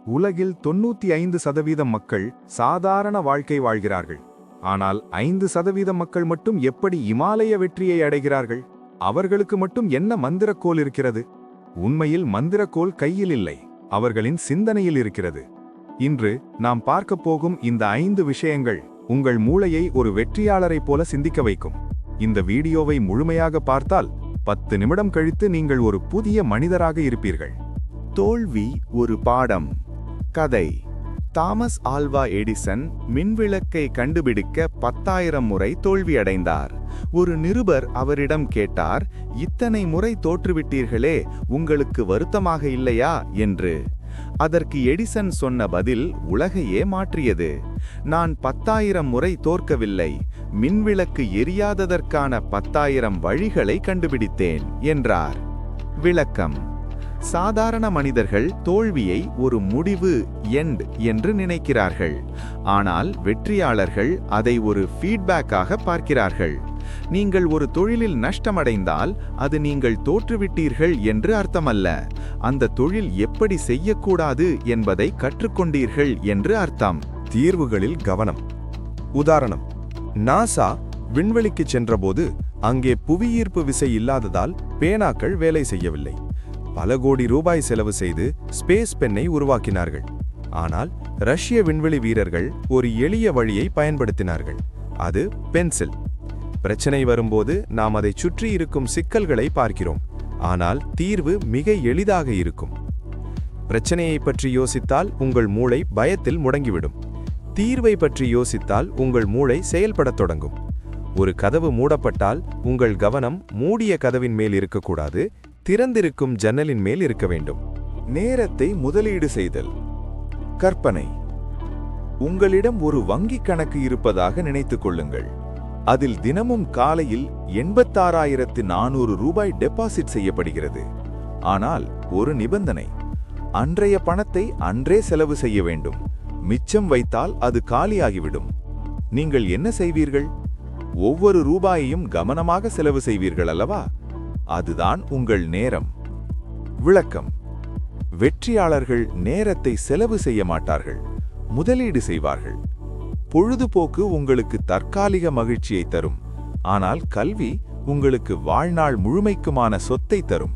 உலகில் 95% மக்கள் சாதாரண வாழ்க்கை வாழ்கிறார்கள். ஆனால் 5% மக்கள் மட்டும் எப்படி இமாலய வெற்றியை அடைகிறார்கள்? அவர்களுக்கு மட்டும் என்ன மந்திரக்கோல் இருக்கிறது? உண்மையில் மந்திரக்கோல் கையில் இல்லை, அவர்களின் சிந்தனையில் இருக்கிறது. இன்று நாம் பார்க்கப் போகும் இந்த 5 விஷயங்கள் உங்கள் மூளையை ஒரு வெற்றியாளரைப் போல சிந்திக்க வைக்கும். இந்த வீடியோவை முழுமையாக பார்த்தால் 10 நிமிடம் கழித்து நீங்கள் ஒரு புதிய மனிதராக இருப்பீர்கள். தோல்வி ஒரு பாடம். கதை. தாமஸ் ஆல்வா எடிசன் மின்விளக்கை கண்டுபிடிக்க 10,000 முறை தோல்வியடைந்தார். ஒரு நிருபர் அவரிடம் கேட்டார், இத்தனை முறை தோற்றுவிட்டீர்களே, உங்களுக்கு வருத்தமாக இல்லையா என்று. அதற்கு எடிசன் சொன்ன பதில் உலகையே மாற்றியது. நான் 10,000 முறை தோற்கவில்லை, மின்விளக்கு எரியாததற்கான 10,000 வழிகளை கண்டுபிடித்தேன் என்றார். விளக்கம். சாதாரண மனிதர்கள் தோல்வியை ஒரு முடிவு என்று நினைக்கிறார்கள். ஆனால் வெற்றியாளர்கள் அதை ஒரு ஃபீட்பேக்காக பார்க்கிறார்கள். நீங்கள் ஒரு தொழிலில் நஷ்டமடைந்தால் அது நீங்கள் தோற்றுவிட்டீர்கள் என்று அர்த்தமல்ல, அந்த தொழில் எப்படி செய்யக்கூடாது என்பதை கற்றுக்கொண்டீர்கள் என்று அர்த்தம். தீர்வுகளில் கவனம். உதாரணம், நாசா விண்வெளிக்கு சென்றபோது அங்கே புவியீர்ப்பு விசை இல்லாததால் பேனாக்கள் வேலை செய்யவில்லை. பல கோடி ரூபாய் செலவு செய்து ஸ்பேஸ் பென்னை உருவாக்கினார்கள். ஆனால் ரஷ்ய விண்வெளி வீரர்கள் ஒரு எளிய வழியை பயன்படுத்தினார்கள், அது பென்சில். பிரச்சனை வரும்போது நாம் அதை சுற்றி இருக்கும் சிக்கல்களை பார்க்கிறோம், ஆனால் தீர்வு மிக எளிதாக இருக்கும். பிரச்சனையை பற்றி யோசித்தால் உங்கள் மூளை பயத்தில் முடங்கிவிடும். தீர்வை பற்றி யோசித்தால் உங்கள் மூளை செயல்படத் தொடங்கும். ஒரு கதவு மூடப்பட்டால் உங்கள் கவனம் மூடிய கதவின் மேல் இருக்கக்கூடாது, திறந்திருக்கும் ஜன்னலின் மேல் இருக்க வேண்டும். நேரத்தை முதலீடு செய்தல். கற்பனை. உங்களிடம் ஒரு வங்கிக் கணக்கு இருப்பதாக நினைத்துக் கொள்ளுங்கள். அதில் தினமும் காலையில் 86,400 ரூபாய் டெபாசிட் செய்யப்படுகிறது. ஆனால் ஒரு நிபந்தனை, அன்றைய பணத்தை அன்றே செலவு செய்ய வேண்டும். மிச்சம் வைத்தால் அது காலியாகிவிடும். நீங்கள் என்ன செய்வீர்கள்? ஒவ்வொரு ரூபாயையும் கவனமாக செலவு செய்வீர்கள் அல்லவா? அதுதான் உங்கள் நேரம். விளக்கம். வெற்றியாளர்கள் நேரத்தை செலவு செய்ய மாட்டார்கள், முதலீடு செய்வார்கள். பொழுதுபோக்கு உங்களுக்கு தற்காலிக மகிழ்ச்சியை தரும், ஆனால் கல்வி உங்களுக்கு வாழ்நாள் முழுமைக்குமான சொத்தை தரும்.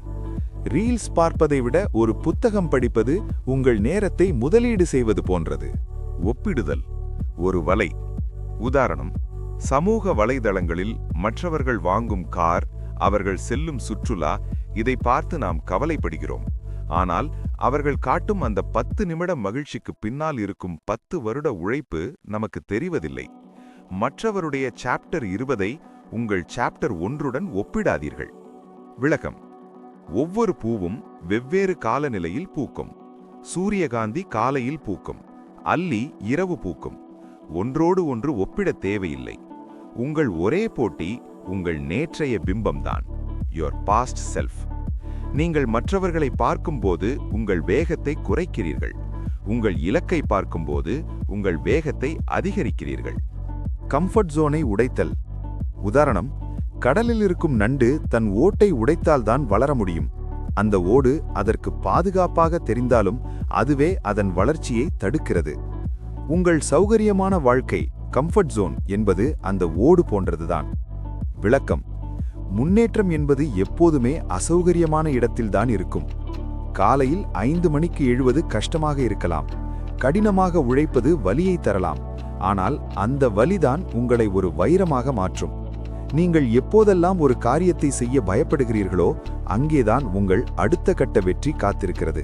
ரீல்ஸ் பார்ப்பதை விட ஒரு புத்தகம் படிப்பது உங்கள் நேரத்தை முதலீடு செய்வது போன்றது. ஒப்பிடுதல் ஒரு வலை. உதாரணம், சமூக வலைதளங்களில் மற்றவர்கள் வாங்கும் கார், அவர்கள் செல்லும் சுற்றுலா, இதை பார்த்து நாம் கவலைப்படுகிறோம். ஆனால் அவர்கள் காட்டும் அந்த 10 நிமிட மகிழ்ச்சிக்கு பின்னால் இருக்கும் 10 வருட உழைப்பு நமக்கு தெரிவதில்லை. மற்றவருடைய சாப்டர் 20ஐ உங்கள் சாப்டர் 1உடன் ஒப்பிடாதீர்கள். விளக்கம். ஒவ்வொரு பூவும் வெவ்வேறு காலநிலையில் பூக்கும். சூரியகாந்தி காலையில் பூக்கும், அல்லி இரவு பூக்கும். ஒன்றோடு ஒன்று ஒப்பிட தேவையில்லை. உங்கள் ஒரே போட்டி உங்கள் நேற்றைய பிம்பம்தான், யுவர் பாஸ்ட் செல்ஃப். நீங்கள் மற்றவர்களை பார்க்கும்போது உங்கள் வேகத்தை குறைக்கிறீர்கள், உங்கள் இலக்கை பார்க்கும்போது உங்கள் வேகத்தை அதிகரிக்கிறீர்கள். கம்ஃபர்ட் ஜோனை உடைத்தல். உதாரணம், கடலில் இருக்கும் நண்டு தன் ஓட்டை உடைத்தால்தான் வளர முடியும். அந்த ஓடு அதற்கு பாதுகாப்பாக தெரிந்தாலும் அதுவே அதன் வளர்ச்சியை தடுக்கிறது. உங்கள் சௌகரியமான வாழ்க்கை, கம்ஃபர்ட் ஜோன் என்பது அந்த ஓடு போன்றதுதான். விளக்கம். முன்னேற்றம் என்பது எப்போதுமே அசௌகரியமான இடத்தில்தான் இருக்கும். காலையில் 5 மணிக்கு எழுவது கஷ்டமாக இருக்கலாம், கடினமாக உழைப்பது வலியை தரலாம். ஆனால் அந்த வலிதான் உங்களை ஒரு வைரமாக மாற்றும். நீங்கள் எப்போதெல்லாம் ஒரு காரியத்தை செய்ய பயப்படுகிறீர்களோ அங்கேதான் உங்கள் அடுத்த கட்ட வெற்றி காத்திருக்கிறது.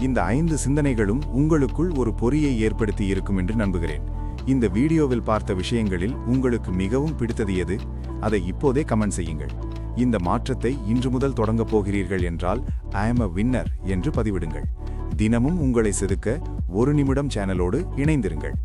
இந்த 5 சிந்தனைகளும் உங்களுக்குள் ஒரு பொறியை ஏற்படுத்தி இருக்கும் என்று நம்புகிறேன். இந்த வீடியோவில் பார்த்த விஷயங்களில் உங்களுக்கு மிகவும் பிடித்தது எது? அதை இப்போதே கமெண்ட் செய்யுங்கள். இந்த மாற்றத்தை இன்று முதல் தொடங்கப் போகிறீர்கள் என்றால் ஐ அம் a வின்னர் என்று பதிவிடுங்கள். தினமும் உங்களை செதுக்க 1 நிமிடம் சேனலோடு இணைந்திருங்கள்.